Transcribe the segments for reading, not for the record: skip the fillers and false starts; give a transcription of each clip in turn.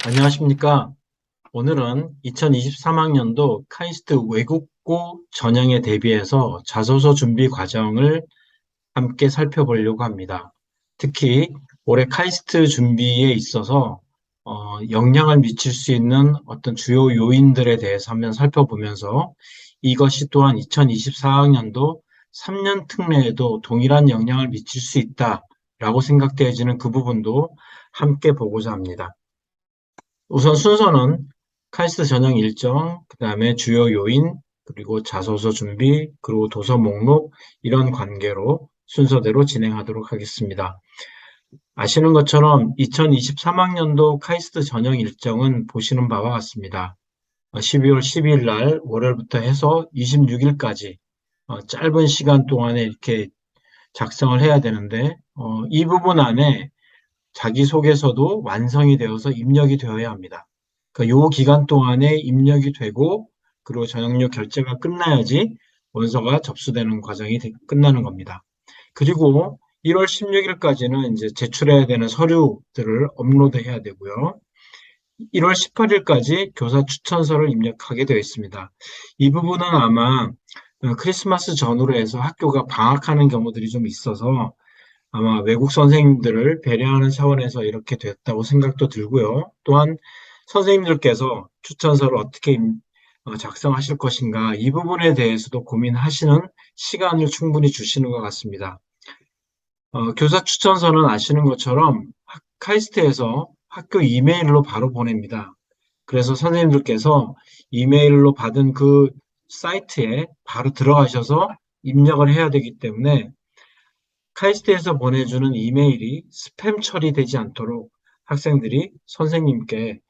안녕하십니까. 오늘은 2023학년도 카이스트 외국고 전형에 대비해서 자소서 준비 과정을 함께 살펴보려고 합니다. 특히 올해 카이스트 준비에 있어서 영향을 미칠 수 있는 어떤 주요 요인들에 대해서 한번 살펴보면서 이것이 또한 2024학년도 3년 특례에도 동일한 영향을 미칠 수 있다라고 생각되어지는 그 부분도 함께 보고자 합니다. 우선 순서는 카이스트 전형 일정, 그 다음에 주요 요인, 그리고 자소서 준비, 그리고 도서 목록, 이런 관계로 순서대로 진행하도록 하겠습니다. 아시는 것처럼 2023학년도 카이스트 전형 일정은 보시는 바와 같습니다. 12월 12일 날 월요일부터 해서 26일까지 짧은 시간 동안에 이렇게 작성을 해야 되는데 이 부분 안에 자기소개서도 완성이 되어서 입력이 되어야 합니다. 그러니까 요 기간 동안에 입력이 되고 그리고 전형료 결제가 끝나야지 원서가 접수되는 과정이 끝나는 겁니다. 그리고 1월 16일까지는 이제 제출해야 되는 서류들을 업로드해야 되고요. 1월 18일까지 교사 추천서를 입력하게 되어 있습니다. 이 부분은 아마 크리스마스 전후로 해서 학교가 방학하는 경우들이 좀 있어서 아마 외국 선생님들을 배려하는 차원에서 이렇게 됐다고 생각도 들고요. 또한 선생님들께서 추천서를 어떻게 작성하실 것인가 이 부분에 대해서도 고민하시는 시간을 충분히 주시는 것 같습니다. 교사 추천서는 아시는 것처럼 카이스트에서 학교 이메일로 바로 보냅니다. 그래서 선생님들께서 이메일로 받은 그 사이트에 바로 들어가셔서 입력을 해야 되기 때문에 카이스트에서 보내주는 이메일이 스팸 처리되지 않도록 학생들이 선생님께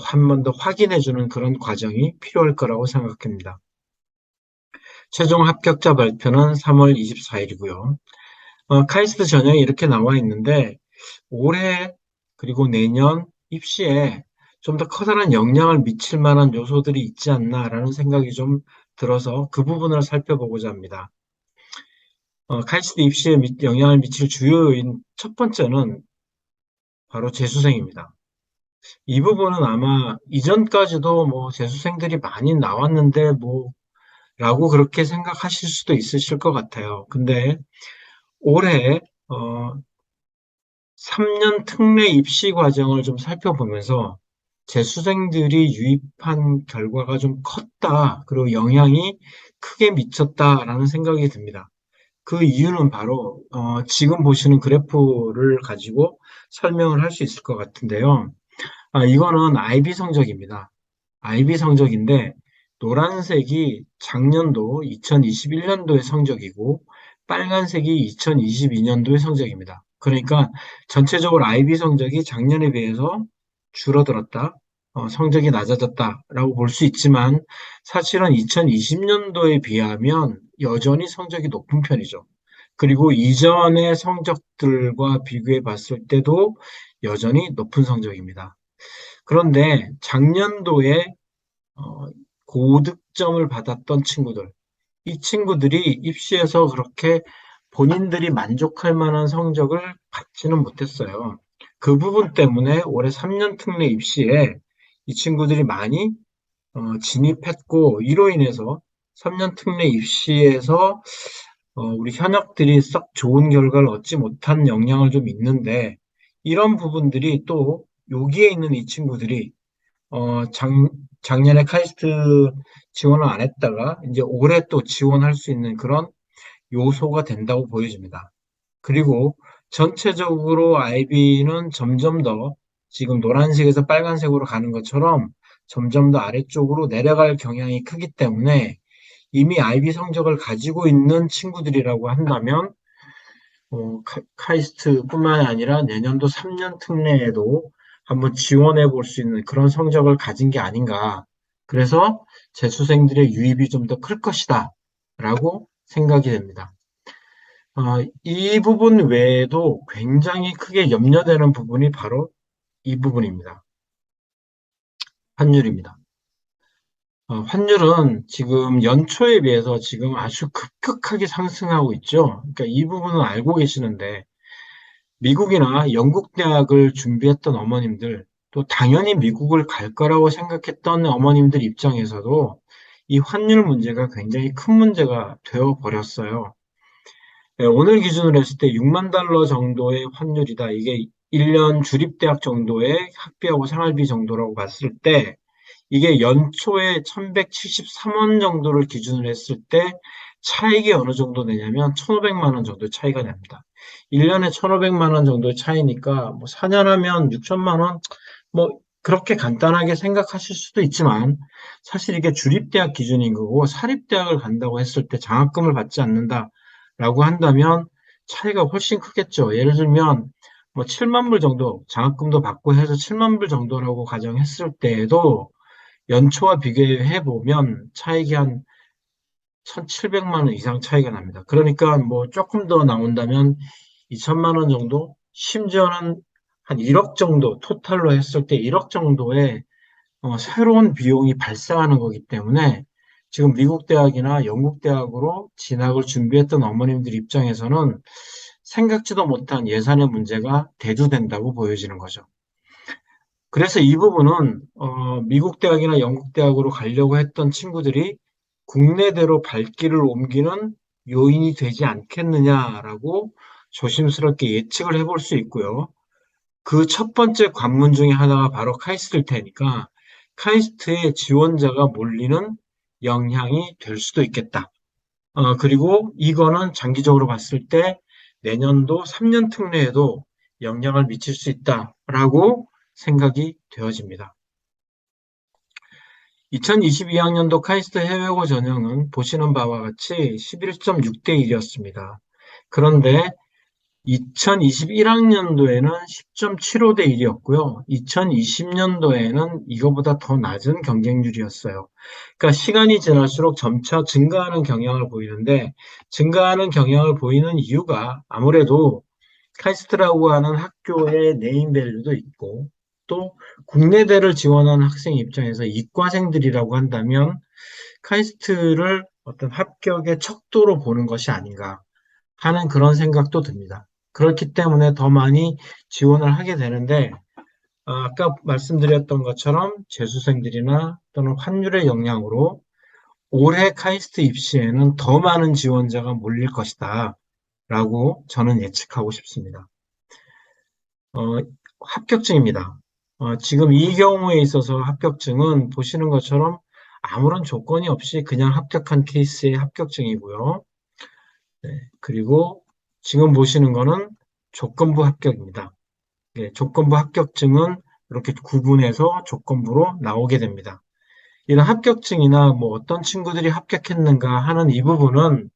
한 번 더 확인해주는 그런 과정이 필요할 거라고 생각합니다. 최종 합격자 발표는 3월 24일이고요. 카이스트 전형이 이렇게 나와 있는데 올해 그리고 내년 입시에 좀 더 커다란 영향을 미칠 만한 요소들이 있지 않나라는 생각이 좀 들어서 그 부분을 살펴보고자 합니다. 카이스트 입시에 영향을 미칠 주요 요인 첫 번째는 바로 재수생입니다. 이 부분은 아마 이전까지도 뭐 재수생들이 많이 나왔는데 뭐 라고 그렇게 생각하실 수도 있으실 것 같아요. 근데 올해 3년 특례 입시 과정을 좀 살펴보면서 재수생들이 유입한 결과가 좀 컸다. 그리고 영향이 크게 미쳤다라는 생각이 듭니다. 그 이유는 바로 지금 보시는 그래프를 가지고 설명을 할 수 있을 것 같은데요. 이거는 IB 성적입니다. IB 성적인데 노란색이 작년도 2021년도의 성적이고 빨간색이 2022년도의 성적입니다. 그러니까 전체적으로 IB 성적이 작년에 비해서 줄어들었다, 성적이 낮아졌다라고 볼 수 있지만 사실은 2020년도에 비하면 여전히 성적이 높은 편이죠. 그리고 이전의 성적들과 비교해 봤을 때도 여전히 높은 성적입니다. 그런데 작년도에 어, 고득점을 받았던 친구들, 이 친구들이 입시에서 그렇게 본인들이 만족할 만한 성적을 받지는 못했어요. 그 부분 때문에 올해 3년 특례 입시에 이 친구들이 많이 진입했고, 이로 인해서 3년 특례 입시에서 우리 현역들이 썩 좋은 결과를 얻지 못한 영향을 좀 있는데, 이런 부분들이 또 여기에 있는 이 친구들이 작년에 카이스트 지원을 안 했다가 이제 올해 또 지원할 수 있는 그런 요소가 된다고 보여집니다. 그리고 전체적으로 IB는 점점 더 지금 노란색에서 빨간색으로 가는 것처럼 점점 더 아래쪽으로 내려갈 경향이 크기 때문에 이미 IB 성적을 가지고 있는 친구들이라고 한다면 카이스트뿐만 아니라 내년도 3년 특례에도 한번 지원해 볼 수 있는 그런 성적을 가진 게 아닌가. 그래서 재수생들의 유입이 좀 더 클 것이다. 라고 생각이 됩니다. 이 부분 외에도 굉장히 크게 염려되는 부분이 바로 이 부분입니다. 환율입니다. 환율은 지금 연초에 비해서 지금 아주 급격하게 상승하고 있죠. 그러니까 이 부분은 알고 계시는데 미국이나 영국 대학을 준비했던 어머님들, 또 당연히 미국을 갈 거라고 생각했던 어머님들 입장에서도 이 환율 문제가 굉장히 큰 문제가 되어 버렸어요. 네, 오늘 기준으로 했을 때 6만 달러 정도의 환율이다. 이게 1년 주립대학 정도의 학비하고 생활비 정도라고 봤을 때 이게 연초에 1173원 정도를 기준으로 했을 때 차익이 어느 정도 되냐면 1,500만 원 정도 차이가 납니다. 1년에 1,500만 원 정도의 차이니까 뭐 4년 하면 6천만 원, 뭐 그렇게 간단하게 생각하실 수도 있지만 사실 이게 주립대학 기준인 거고 사립대학을 간다고 했을 때 장학금을 받지 않는다라고 한다면 차이가 훨씬 크겠죠. 예를 들면 뭐 7만 불 정도 장학금도 받고 해서 7만 불 정도라고 가정했을 때에도 연초와 비교해 보면 차익이 한 1,700만 원 이상 차이가 납니다. 그러니까 뭐 조금 더 나온다면 2천만 원 정도, 심지어는 한 1억 정도, 토탈로 했을 때 1억 정도의 새로운 비용이 발생하는 거기 때문에 지금 미국 대학이나 영국 대학으로 진학을 준비했던 어머님들 입장에서는 생각지도 못한 예산의 문제가 대두된다고 보여지는 거죠. 그래서 이 부분은 미국 대학이나 영국 대학으로 가려고 했던 친구들이 국내대로 발길을 옮기는 요인이 되지 않겠느냐라고 조심스럽게 예측을 해볼 수 있고요. 그 첫 번째 관문 중에 하나가 바로 카이스트일 테니까 카이스트의 지원자가 몰리는 영향이 될 수도 있겠다. 그리고 이거는 장기적으로 봤을 때 내년도 3년 특례에도 영향을 미칠 수 있다라고 생각이 되어집니다. 2022학년도 카이스트 해외고 전형은 보시는 바와 같이 11.6대 1이었습니다. 그런데 2021학년도에는 10.75대 1이었고요. 2020년도에는 이거보다 더 낮은 경쟁률이었어요. 그러니까 시간이 지날수록 점차 증가하는 경향을 보이는데 증가하는 경향을 보이는 이유가 아무래도 카이스트라고 하는 학교의 네임밸류도 있고 또 국내대를 지원하는 학생 입장에서 이과생들이라고 한다면 카이스트를 어떤 합격의 척도로 보는 것이 아닌가 하는 그런 생각도 듭니다. 그렇기 때문에 더 많이 지원을 하게 되는데 아까 말씀드렸던 것처럼 재수생들이나 또는 환율의 영향으로 올해 카이스트 입시에는 더 많은 지원자가 몰릴 것이다 라고 저는 예측하고 싶습니다. 어, 합격증입니다. 지금 이 경우에 있어서 합격증은 보시는 것처럼 아무런 조건이 없이 그냥 합격한 케이스의 합격증이고요. 네, 그리고 지금 보시는 거는 조건부 합격입니다. 네, 조건부 합격증은 이렇게 구분해서 조건부로 나오게 됩니다. 이런 합격증이나 뭐 어떤 친구들이 합격했는가 하는 이 부분은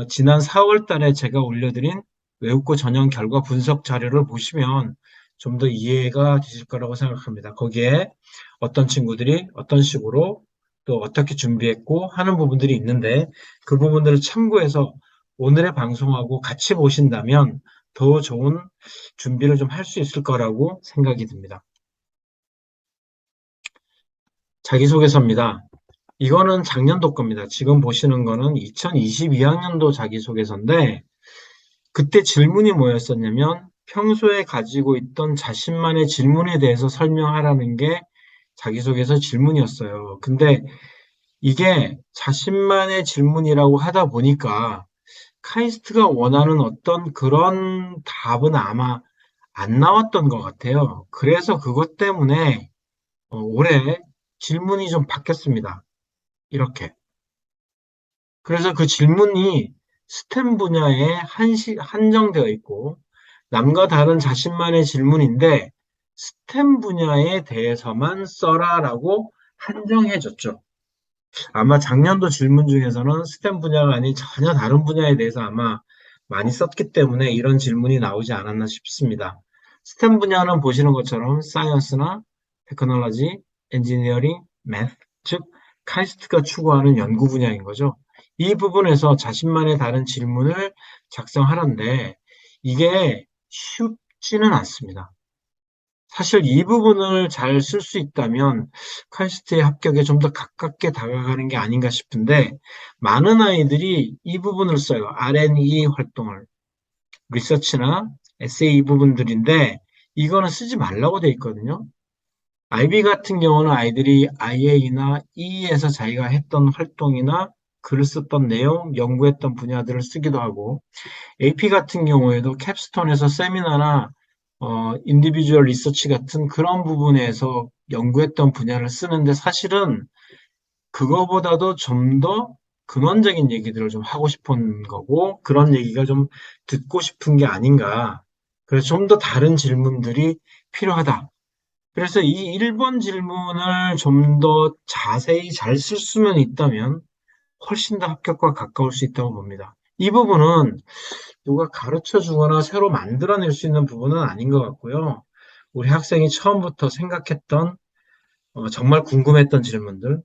지난 4월 달에 제가 올려드린 외국고 전형 결과 분석 자료를 보시면 좀 더 이해가 되실 거라고 생각합니다. 거기에 어떤 친구들이 어떤 식으로 또 어떻게 준비했고 하는 부분들이 있는데 그 부분들을 참고해서 오늘의 방송하고 같이 보신다면 더 좋은 준비를 좀 할 수 있을 거라고 생각이 듭니다. 자기소개서입니다. 이거는 작년도 겁니다. 지금 보시는 거는 2022학년도 자기소개서인데 그때 질문이 뭐였었냐면 평소에 가지고 있던 자신만의 질문에 대해서 설명하라는 게 자기소개서 질문이었어요. 근데 이게 자신만의 질문이라고 하다 보니까 카이스트가 원하는 어떤 그런 답은 아마 안 나왔던 것 같아요. 그래서 그것 때문에 올해 질문이 좀 바뀌었습니다. 이렇게. 그래서 그 질문이 스템 분야에 한정되어 있고 남과 다른 자신만의 질문인데 스템 분야에 대해서만 써라라고 한정해줬죠. 아마 작년도 질문 중에서는 스템 분야가 아닌 전혀 다른 분야에 대해서 아마 많이 썼기 때문에 이런 질문이 나오지 않았나 싶습니다. 스템 분야는 보시는 것처럼 사이언스나 테크놀로지, 엔지니어링, 매th, 즉 카이스트가 추구하는 연구 분야인 거죠. 이 부분에서 자신만의 다른 질문을 작성하는데 이게 쉽지는 않습니다. 사실 이 부분을 잘 쓸 수 있다면 카이스트의 합격에 좀 더 가깝게 다가가는 게 아닌가 싶은데 많은 아이들이 이 부분을 써요. R&E 활동을. 리서치나 에세이 부분들인데 이거는 쓰지 말라고 돼 있거든요. IB 같은 경우는 아이들이 IA나 EE에서 자기가 했던 활동이나 글을 썼던 내용, 연구했던 분야들을 쓰기도 하고, AP 같은 경우에도 캡스톤에서 세미나나 인디비주얼 리서치 같은 그런 부분에서 연구했던 분야를 쓰는데 사실은 그거보다도 좀 더 근원적인 얘기들을 좀 하고 싶은 거고 그런 얘기가 좀 듣고 싶은 게 아닌가. 그래서 좀 더 다른 질문들이 필요하다. 그래서 이 1번 질문을 좀 더 자세히 잘 쓸 수만 있다면 훨씬 더 합격과 가까울 수 있다고 봅니다. 이 부분은 누가 가르쳐 주거나 새로 만들어낼 수 있는 부분은 아닌 것 같고요. 우리 학생이 처음부터 생각했던 정말 궁금했던 질문들,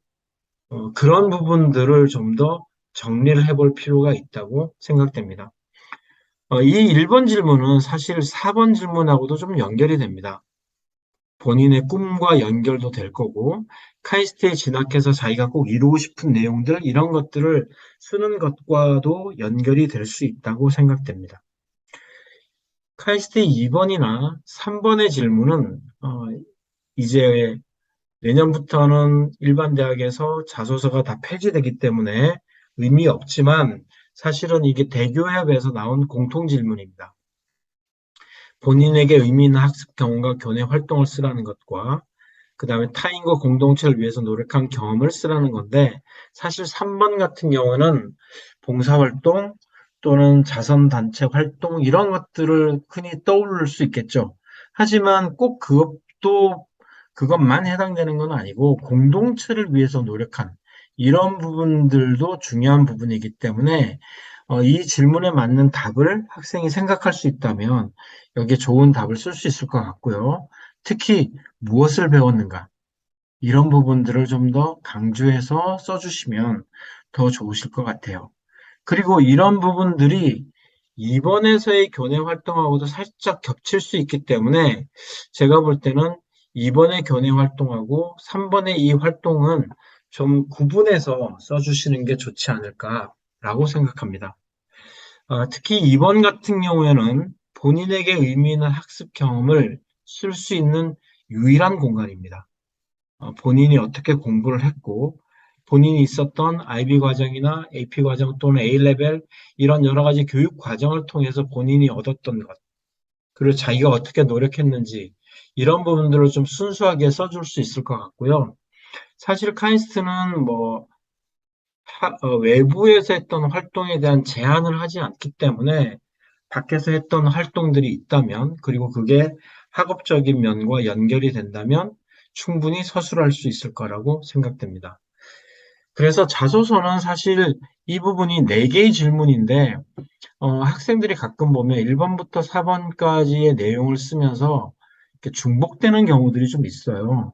그런 부분들을 좀 더 정리를 해볼 필요가 있다고 생각됩니다. 이 1번 질문은 사실 4번 질문하고도 좀 연결이 됩니다. 본인의 꿈과 연결도 될 거고, 카이스트에 진학해서 자기가 꼭 이루고 싶은 내용들, 이런 것들을 쓰는 것과도 연결이 될 수 있다고 생각됩니다. 카이스트 2번이나 3번의 질문은, 이제 내년부터는 일반 대학에서 자소서가 다 폐지되기 때문에 의미 없지만 사실은 이게 대교협에서 나온 공통 질문입니다. 본인에게 의미 있는 학습 경험과 교내 활동을 쓰라는 것과 그 다음에 타인과 공동체를 위해서 노력한 경험을 쓰라는 건데 사실 3번 같은 경우는 봉사활동 또는 자선단체 활동 이런 것들을 흔히 떠올릴 수 있겠죠. 하지만 꼭 그것만 해당되는 건 아니고 공동체를 위해서 노력한 이런 부분들도 중요한 부분이기 때문에 이 질문에 맞는 답을 학생이 생각할 수 있다면 여기에 좋은 답을 쓸 수 있을 것 같고요. 특히 무엇을 배웠는가 이런 부분들을 좀 더 강조해서 써주시면 더 좋으실 것 같아요. 그리고 이런 부분들이 2번에서의 교내 활동하고도 살짝 겹칠 수 있기 때문에 제가 볼 때는 2번의 교내 활동하고 3번의 이 활동은 좀 구분해서 써주시는 게 좋지 않을까라고 생각합니다. 특히 2번 같은 경우에는 본인에게 의미 있는 학습 경험을 쓸 수 있는 유일한 공간입니다. 본인이 어떻게 공부를 했고, 본인이 있었던 IB 과정이나 AP 과정 또는 A레벨 이런 여러 가지 교육 과정을 통해서 본인이 얻었던 것, 그리고 자기가 어떻게 노력했는지 이런 부분들을 좀 순수하게 써줄 수 있을 것 같고요. 사실 카이스트는 뭐 외부에서 했던 활동에 대한 제한을 하지 않기 때문에 밖에서 했던 활동들이 있다면, 그리고 그게 학업적인 면과 연결이 된다면 충분히 서술할 수 있을 거라고 생각됩니다. 그래서 자소서는 사실 이 부분이 4개의 질문인데, 학생들이 가끔 보면 1번부터 4번까지의 내용을 쓰면서 이렇게 중복되는 경우들이 좀 있어요.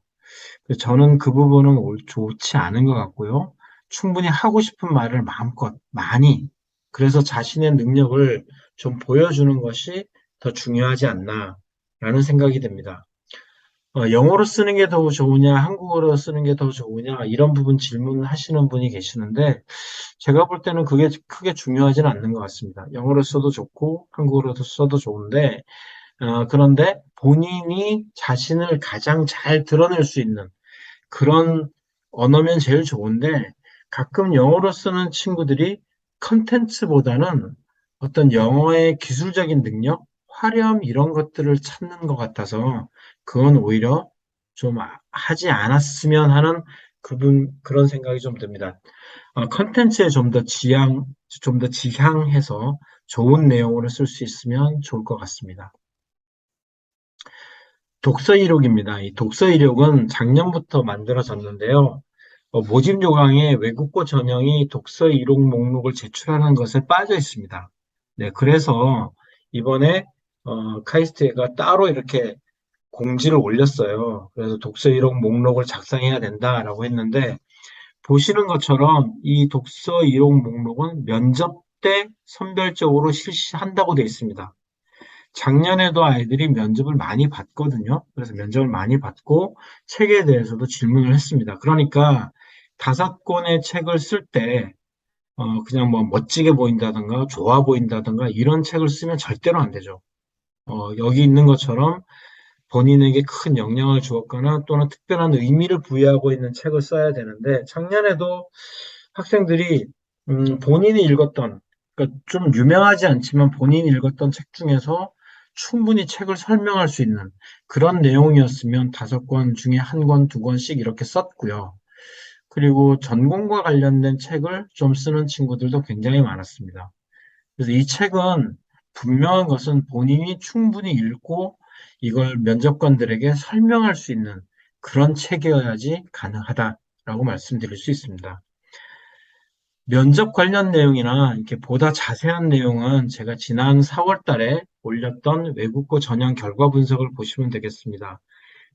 그래서 저는 그 부분은 좋지 않은 것 같고요. 충분히 하고 싶은 말을 마음껏 많이, 그래서 자신의 능력을 좀 보여주는 것이 더 중요하지 않나라는 생각이 듭니다. 영어로 쓰는 게 더 좋으냐, 한국어로 쓰는 게 더 좋으냐, 이런 부분 질문하시는 분이 계시는데, 제가 볼 때는 그게 크게 중요하지는 않는 것 같습니다. 영어로 써도 좋고, 한국어로도 써도 좋은데, 그런데 본인이 자신을 가장 잘 드러낼 수 있는 그런 언어면 제일 좋은데 가끔 영어로 쓰는 친구들이 컨텐츠보다는 어떤 영어의 기술적인 능력, 화려함 이런 것들을 찾는 것 같아서 그건 오히려 좀 하지 않았으면 하는 그런 생각이 좀 듭니다. 컨텐츠에 좀 더 지향해서 좋은 내용으로 쓸 수 있으면 좋을 것 같습니다. 독서 이력입니다. 이 독서 이력은 작년부터 만들어졌는데요. 모집 요강에 외국어 전형이 독서 이력 목록을 제출하는 것에 빠져 있습니다. 네, 그래서 이번에 카이스트가 따로 이렇게 공지를 올렸어요. 그래서 독서 이력 목록을 작성해야 된다라고 했는데 보시는 것처럼 이 독서 이력 목록은 면접 때 선별적으로 실시한다고 되어 있습니다. 작년에도 아이들이 면접을 많이 봤거든요. 그래서 면접을 많이 받고 책에 대해서도 질문을 했습니다. 그러니까 5권의 책을 쓸 때, 그냥 뭐 멋지게 보인다든가 좋아 보인다든가 이런 책을 쓰면 절대로 안 되죠. 여기 있는 것처럼 본인에게 큰 영향을 주었거나 또는 특별한 의미를 부여하고 있는 책을 써야 되는데 작년에도 학생들이 본인이 읽었던 그러니까 좀 유명하지 않지만 본인이 읽었던 책 중에서 충분히 책을 설명할 수 있는 그런 내용이었으면 5권 중에 1권, 2권씩 이렇게 썼고요. 그리고 전공과 관련된 책을 좀 쓰는 친구들도 굉장히 많았습니다. 그래서 이 책은 분명한 것은 본인이 충분히 읽고 이걸 면접관들에게 설명할 수 있는 그런 책이어야지 가능하다라고 말씀드릴 수 있습니다. 면접 관련 내용이나 이렇게 보다 자세한 내용은 제가 지난 4월 달에 올렸던 외국어 전형 결과 분석을 보시면 되겠습니다.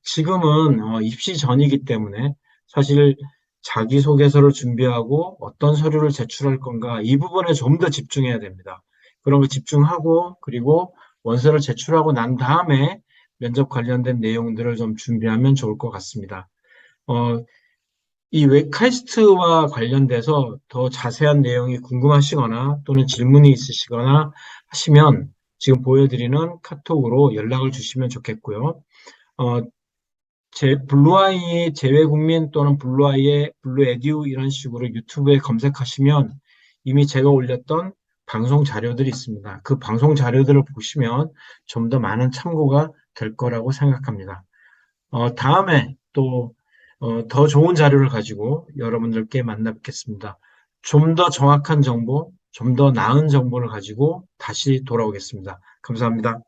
지금은 입시 전이기 때문에 사실 자기소개서를 준비하고 어떤 서류를 제출할 건가 이 부분에 좀 더 집중해야 됩니다. 그런 거 집중하고 그리고 원서를 제출하고 난 다음에 면접 관련된 내용들을 좀 준비하면 좋을 것 같습니다. 어, 이 웹카이스트와 관련돼서 더 자세한 내용이 궁금하시거나 또는 질문이 있으시거나 하시면 지금 보여드리는 카톡으로 연락을 주시면 좋겠고요. 어, 블루아이 재외국민 또는 블루아이의 블루에듀 이런 식으로 유튜브에 검색하시면 이미 제가 올렸던 방송 자료들이 있습니다. 그 방송 자료들을 보시면 좀 더 많은 참고가 될 거라고 생각합니다. 다음에 또 더 좋은 자료를 가지고 여러분들께 만나 뵙겠습니다. 좀 더 정확한 정보, 좀 더 나은 정보를 가지고 다시 돌아오겠습니다. 감사합니다.